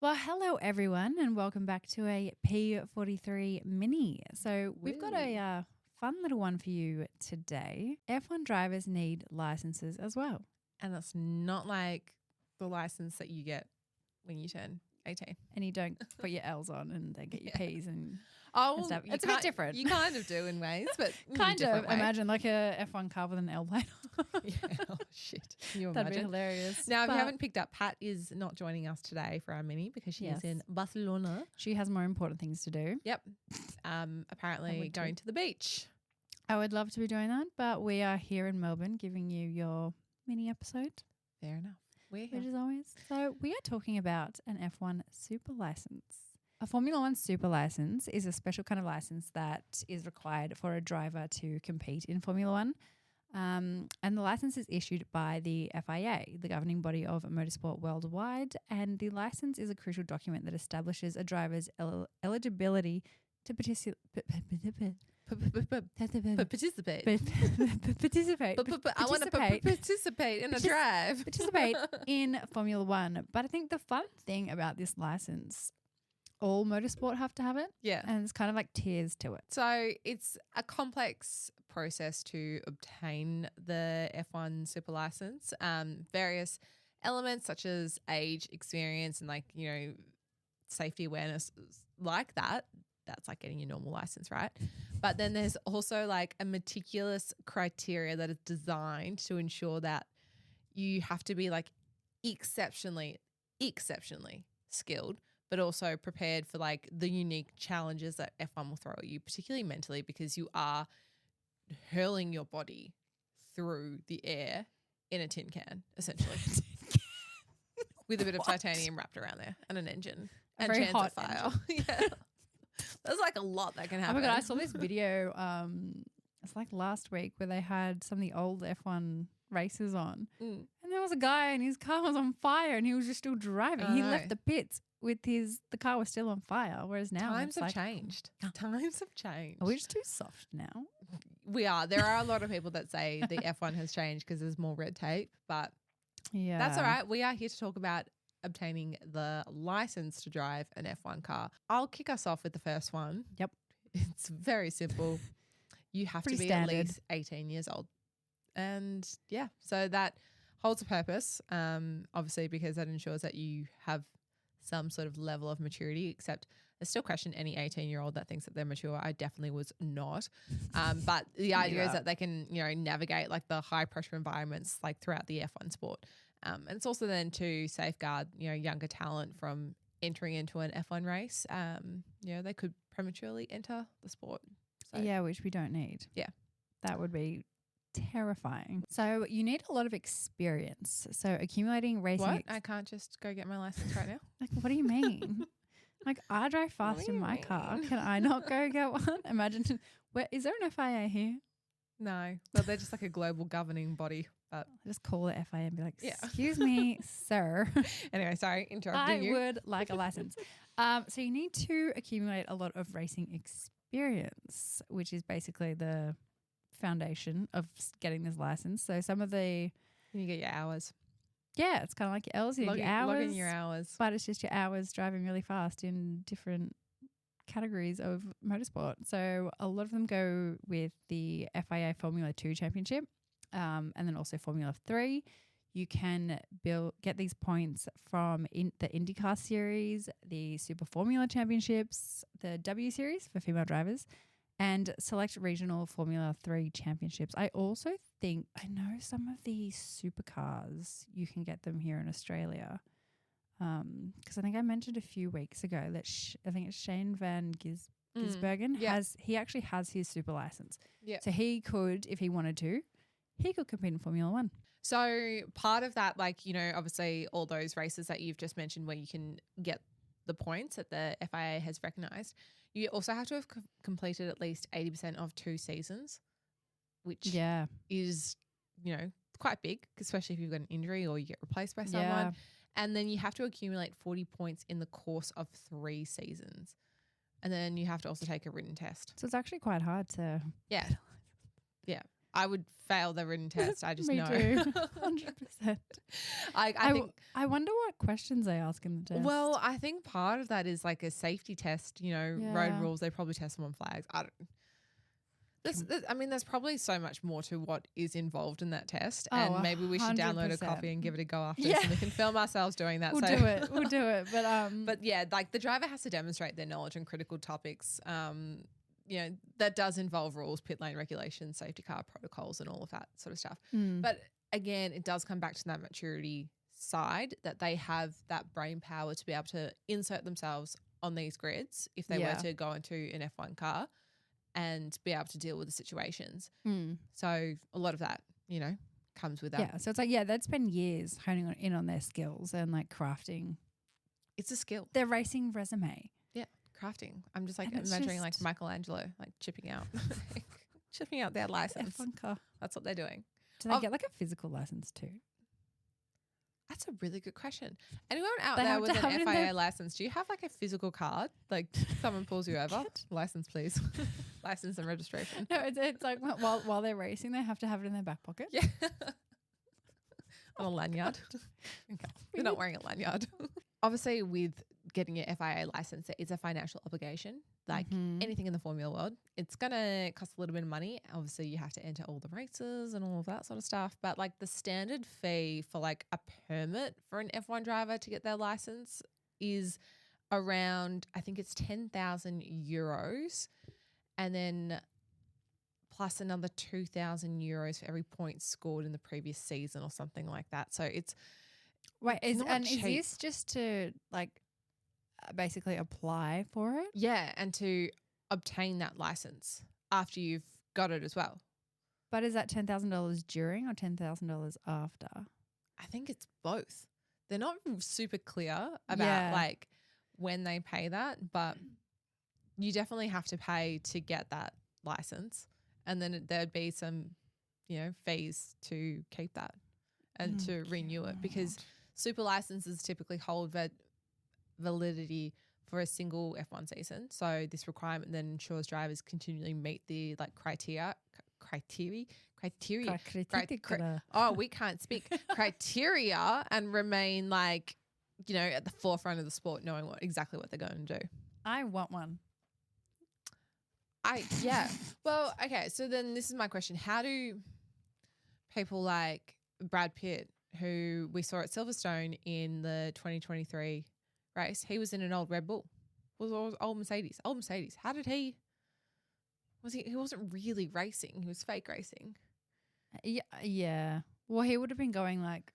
Well, hello everyone, and welcome back to a P43 MINI. So we've got a fun little one for you today. F1 drivers need licenses as well. And that's not like the license that you get when you turn 18. And you don't put your L's on and then get your P's and stuff. You It's a bit different. You kind of do in ways, but kind of. way. Imagine like a F1 car with an L plate. Yeah. Oh, shit. Can you That'd imagine? be hilarious. Now, if you haven't picked up, Pat is not joining us today for our mini because she is in Barcelona. She has more important things to do. Yep. Apparently going to the beach. I would love to be doing that, but we are here in Melbourne giving you your mini episode. Fair enough. We're here. Which is always. So we are talking about an F1 super license. A Formula One super license is a special kind of license that is required for a driver to compete in Formula One. And the license is issued by the FIA, the governing body of motorsport worldwide. And the license is a crucial document that establishes a driver's eligibility to participate. Participate. I want to participate in a drive. Participate in Formula One. But I think the fun thing about this license, all motorsport have to have it. Yeah. And it's kind of like tiers to it. So it's a complex process to obtain the F1 super license. Various elements such as age, experience, and safety awareness like that. That's like getting your normal license, right? But then there's also like a meticulous criteria that is designed to ensure that you have to be like exceptionally skilled, but also prepared for like the unique challenges that F1 will throw at you, particularly mentally, because you are hurling your body through the air in a tin can, essentially. With a bit of titanium wrapped around there and an engine and very chance hot of fire. Yeah. There's like a lot that can happen. Oh my God, I saw this video, it's like last week where they had some of the old F1 races on. And there was a guy and his car was on fire and he was just still driving. He left the pits with the car was still on fire, whereas now Times have changed. Times have changed. Are we just too soft now? We are. There are a lot of people that say the F1 has changed because there's more red tape, but yeah, that's all right. We are here to talk about obtaining the license to drive an F1 car. I'll kick us off with the first one. Yep. It's very simple. You have to be standard. at least 18 years old. And yeah, so that holds a purpose, obviously, because that ensures that you have some sort of level of maturity, except I still question any 18-year-old that thinks that they're mature. I definitely was not. But the idea is that they can, navigate like the high pressure environments like throughout the F1 sport. And it's also then to safeguard, younger talent from entering into an F1 race. They could prematurely enter the sport. So, yeah, which we don't need. Yeah. That would be terrifying. So you need a lot of experience. So accumulating racing. What? I can't just go get my license right now? Like, what do you mean? Like, I drive fast in my car. Can I not go get one? Imagine, is there an FIA here? No, but they're just like a global governing body. But I just call the FIA and be like, excuse me, sir. Anyway, sorry, interrupting you. I would like a license. So you need to accumulate a lot of racing experience, which is basically the foundation of getting this license. So some of the... You get your hours. Yeah, it's kind of like your L's, your hours. Logging your hours. But it's just your hours driving really fast in different categories of motorsport. So a lot of them go with the FIA Formula 2 Championship and then also Formula 3. You can get these points from the IndyCar Series, the Super Formula Championships, the W Series for female drivers, and select regional Formula 3 championships. I also think, I know some of the supercars, you can get them here in Australia. Because I think I mentioned a few weeks ago that I think it's Shane Van Gisbergen he actually has his super license. Yeah. So he could, if he wanted to, he could compete in Formula One. So part of that, obviously all those races that you've just mentioned where you can get the points that the FIA has recognised, you also have to have completed at least 80% of 2 seasons, which is, quite big, especially if you've got an injury or you get replaced by someone. Yeah. And then you have to accumulate 40 points in the course of 3 seasons. And then you have to also take a written test. So it's actually quite hard to... Yeah. Yeah. I would fail the written test. I just Me know. too. 100%. I think. I wonder what questions they ask in the test. Well, I think part of that is like a safety test. You know, road Yeah. rules. They probably test them on flags. I don't. I mean, there's probably so much more to what is involved in that test, and maybe we should download a 100%. copy and give it a go after, Yeah. so we can film ourselves doing that. We'll so do it. We'll do it. But yeah, like the driver has to demonstrate their knowledge on critical topics. You know, that does involve rules, pit lane regulations, safety car protocols, and all of that sort of stuff. But again, it does come back to that maturity side that they have that brain power to be able to insert themselves on these grids if they were to go into an F1 car and be able to deal with the situations. So a lot of that, you know, comes with that. Yeah. So it's like, they'd spend years honing in on their skills and like crafting. It's a skill. Their racing resume. Yeah, crafting. I'm just like And it's imagining like just- Michelangelo like chipping out their license. F1 car. That's what they're doing. Do they get like a physical license too? That's a really good question. Anyone out They there have with to an have it in FIA their- license, do you have like a physical card? Like someone pulls you over, license please, license and registration. No, it's like while they're racing, they have to have it in their back pocket. Yeah, on a lanyard. Okay, they're not wearing a lanyard. Obviously, with getting your FIA license, there is a financial obligation. Like anything in the Formula world, it's gonna cost a little bit of money. Obviously, you have to enter all the races and all of that sort of stuff. But like the standard fee for like a permit for an F1 driver to get their license is around, I think it's 10,000 euros, and then plus another 2,000 euros for every point scored in the previous season or something like that. So it's Is not is cheap. this just to like basically apply for it? Yeah, and to obtain that license after you've got it as well. But is that $10,000 during or $10,000 after? I think it's both. They're not super clear about like when they pay that, but you definitely have to pay to get that license. And then there'd be some, you know, fees to keep that and to renew it, because super licenses typically hold validity for a single F1 season. So this requirement then ensures drivers continually meet the like criteria. Oh, we can't speak criteria and remain like, you know, at the forefront of the sport, knowing exactly what they're going to do. I want one. Well, okay. So then this is my question: how do people like Brad Pitt, who we saw at Silverstone in the 2023 race, he was in an old Red Bull, was old Mercedes. How did he? He wasn't really racing. He was fake racing. Yeah. Well, he would have been going like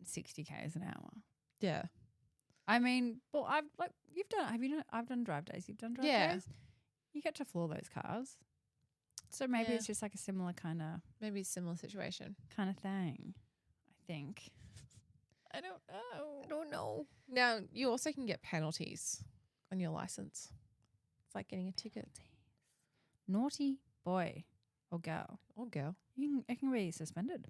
60 k's an hour. Yeah. I mean, well, I've done drive days. You've done drive days. You get to floor those cars. So maybe it's just like a similar kind of situation. kind of thing, I think. I don't know. Now, you also can get penalties on your license. It's like getting a ticket. Naughty boy or girl. Or girl. It can be suspended.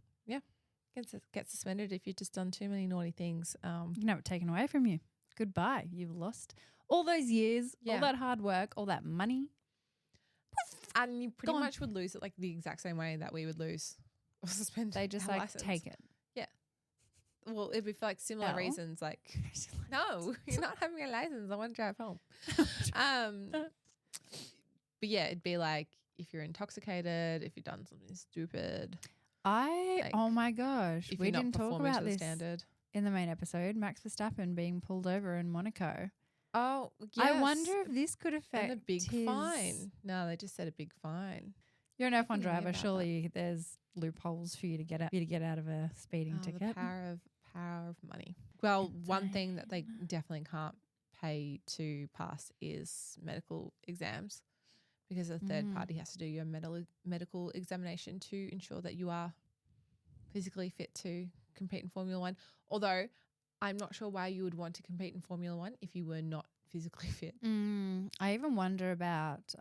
Get suspended if you've just done too many naughty things. You can have it taken away from you. Goodbye. You've lost all those years, all that hard work, all that money. And you pretty Gone. much would lose it like the exact same way that we would lose or suspend. They just our like license. take it. Well, it'd be for like similar L. reasons. Like, no, you're not having a license. I want to drive home. But yeah, it'd be like if you're intoxicated, if you've done something stupid. Oh my gosh. If We you're not didn't talk performing about to the this standard. in the main episode. Max Verstappen being pulled over in Monaco. Oh, yes. I wonder if this could affect and a big his... fine. No, they just said a big fine. You're an F1 Thinking driver. about Surely there's loopholes for you to get out of a speeding The ticket. power of money. Well, one thing that they Insane. definitely can't pay to pass is medical exams, because a third party has to do your medical examination to ensure that you are physically fit to compete in Formula One. Although I'm not sure why you would want to compete in Formula One if you were not physically fit. I even wonder about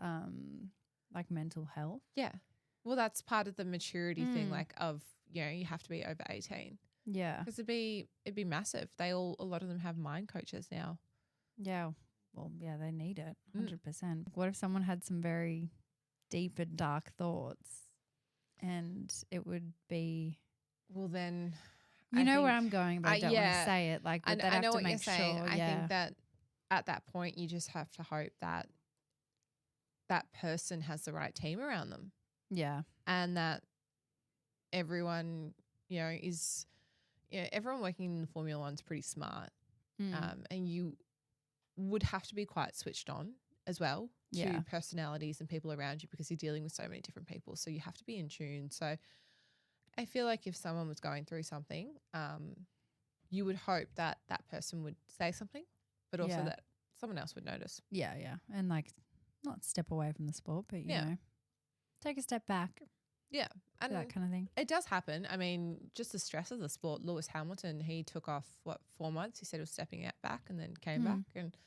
like mental health. Yeah. Well, that's part of the maturity thing, like of, you know, you have to be over 18. Yeah. Because it'd be massive. A lot of them have mind coaches now. Yeah. Well, yeah, they need it 100%. What if someone had some very deep and dark thoughts and it would be. Well, then You I know where think- I'm going, but I don't want yeah. to say it. Like, but they'd I have know to what you're make saying. sure. I Yeah. think that at that point you just have to hope that that person has the right team around them, Yeah. and that everyone, is, everyone working in the Formula One's pretty smart, Mm. and you would have to be quite switched on as well to Yeah. personalities and people around you, because you're dealing with so many different people. So you have to be in tune. So I feel like if someone was going through something, you would hope that that person would say something, but also Yeah. that someone else would notice. Yeah. Yeah. And like, not step away from the sport, but you Yeah. know, take a step back. Yeah. And That kind of thing. it does happen. I mean, just the stress of the sport. Lewis Hamilton, he took off, 4 months? He said he was stepping out back and then came back, and it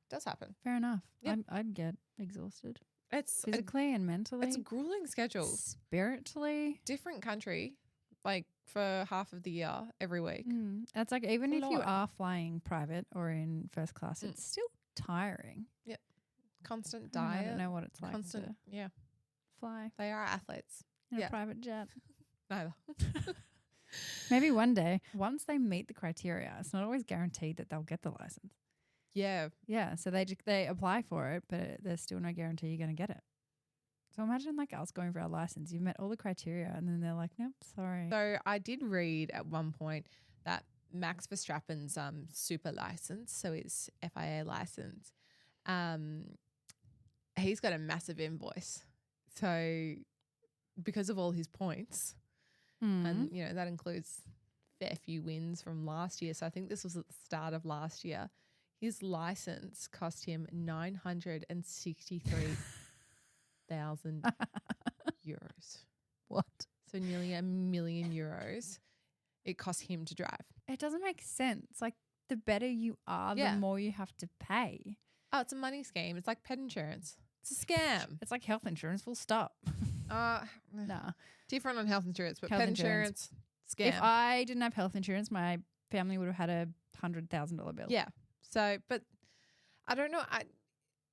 does happen. Fair enough. Yeah. I'd get exhausted It's physically and mentally. it's a grueling schedule. Spiritually. Different country, like for half of the year, every week. It's like even It's a if you lot. are flying private or in first class, Mm. it's still tiring. Constant I diet. don't know what it's like Constant. to Yeah. fly They are athletes. in Yeah. a private jet. Neither. Maybe one day, once they meet the criteria, it's not always guaranteed that they'll get the license. Yeah. Yeah, so they apply for it, but there's still no guarantee you're going to get it. So imagine like us going for our license. You've met all the criteria, and then they're like, nope, sorry. So I did read at one point that Max Verstappen's super license, so his FIA license, he's got a massive invoice. So because of all his points, and that includes a fair few wins from last year. So I think this was at the start of last year. His license cost him 963,000 euros. What? So nearly €1 million it cost him to drive. It doesn't make sense. Like the better you are, Yeah. the more you have to pay. Oh, it's a money scheme. It's like pet insurance. It's a scam. It's like health insurance, full stop. Nah. Different on health insurance, but Health pet insurance. insurance, scam. If I didn't have health insurance, my family would have had a $100,000 bill. Yeah. So, but I don't know. I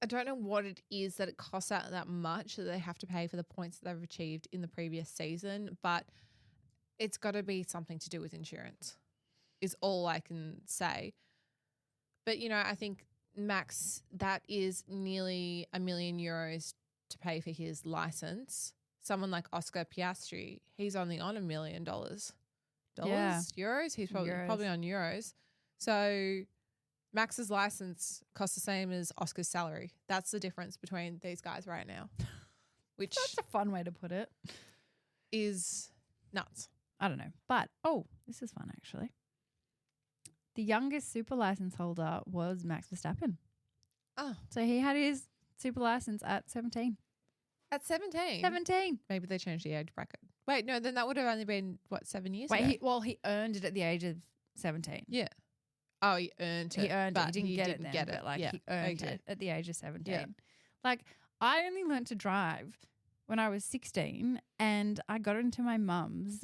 don't know what it is that it costs out that much that they have to pay for the points that they've achieved in the previous season, but it's got to be something to do with insurance is all I can say. But, I think Max, that is nearly €1 million to pay for his license. Someone like Oscar Piastri, he's only on $1 million. Yeah. Euros? He's probably Euros. on euros. So Max's license costs the same as Oscar's salary. That's the difference between these guys right now, which That's a fun way to put it. is nuts. I don't know. But, this is fun actually. The youngest super license holder was Max Verstappen. Oh, So he had his super license at 17. at 17. 17. Maybe they changed the age bracket. Wait, no, then that would have only been, 7 years Wait, ago? he earned it at the age of 17. Yeah. Oh, he earned it. He earned it. but He didn't get it then, get but like Yeah. he earned Okay. it at the age of 17. Yeah. Like I only learnt to drive when I was 16 and I got into my mum's.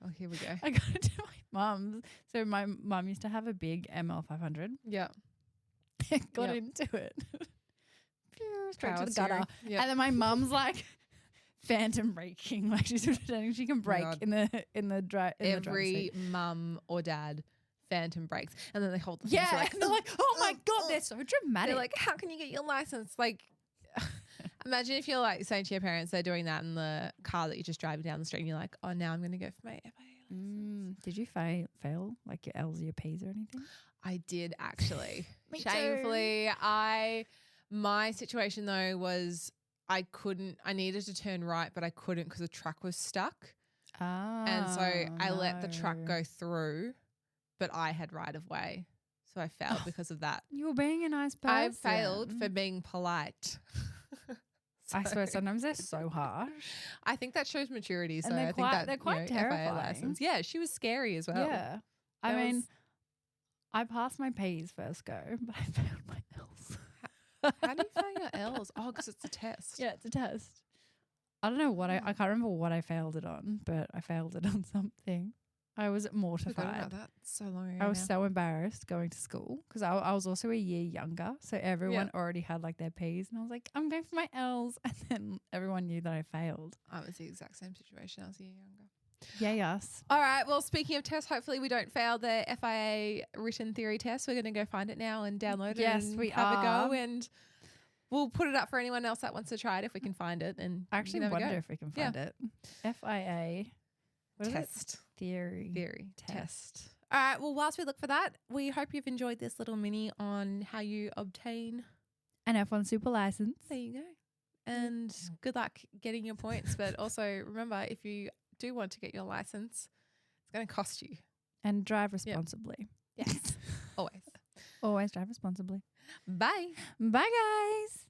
Oh, here we go. I got into my mum's. So my mum used to have a big ML500. Yeah. got Yep. into it. Straight Power to the gutter. steering. Yep. And then my mum's like phantom braking. Like she's pretending she can brake God. in the drive. Every mum or dad phantom brakes, and then they hold the things Yeah, like, and they're like, oh my God, they're so dramatic. they're like, how can you get your license? Like, imagine if you're like saying to your parents they're doing that in the car that you're just driving down the street, and you're like, oh, now I'm going to go for my FIA license. Did you fail like your L's or your P's or anything? I did actually. Me too. Shamefully, my situation though was I needed to turn right, but I couldn't because the truck was stuck. And so I let the truck go through, but I had right of way. So I failed because of that. You were being a nice person. I failed for being polite. I swear So sometimes they're so harsh. I think that shows maturity. So And they're I quite- think that they're quite FIA terrifying. license. Yeah, she was scary as well. Yeah. I That mean, was- I passed my P's first go, but I failed my L's. How do you fail your L's? Oh, because it's a test. Yeah, it's a test. I don't know what I can't remember what I failed it on, but I failed it on something. I was Forgot about mortified. that so long ago. I was now. so embarrassed going to school because I was also a year younger. So everyone already had like their P's and I was like, I'm going for my L's. And then everyone knew that I failed. I was the exact same situation. I was a year younger. Yeah, yes. All right. Well, speaking of tests, hopefully we don't fail the FIA written theory test. We're going to go find it now and download it. Yes, and we have a are. go, and we'll put it up for anyone else that wants to try it if we can find it. And I you actually can have a wonder go. if we can find it. FIA. What is it? Test Theory. test. All right. Well, whilst we look for that, we hope you've enjoyed this little mini on how you obtain. An F1 super license. There you go. And good luck getting your points. But also remember, if you do want to get your license, it's going to cost you. And drive responsibly. Yes. Always. Always drive responsibly. Bye. Bye, guys.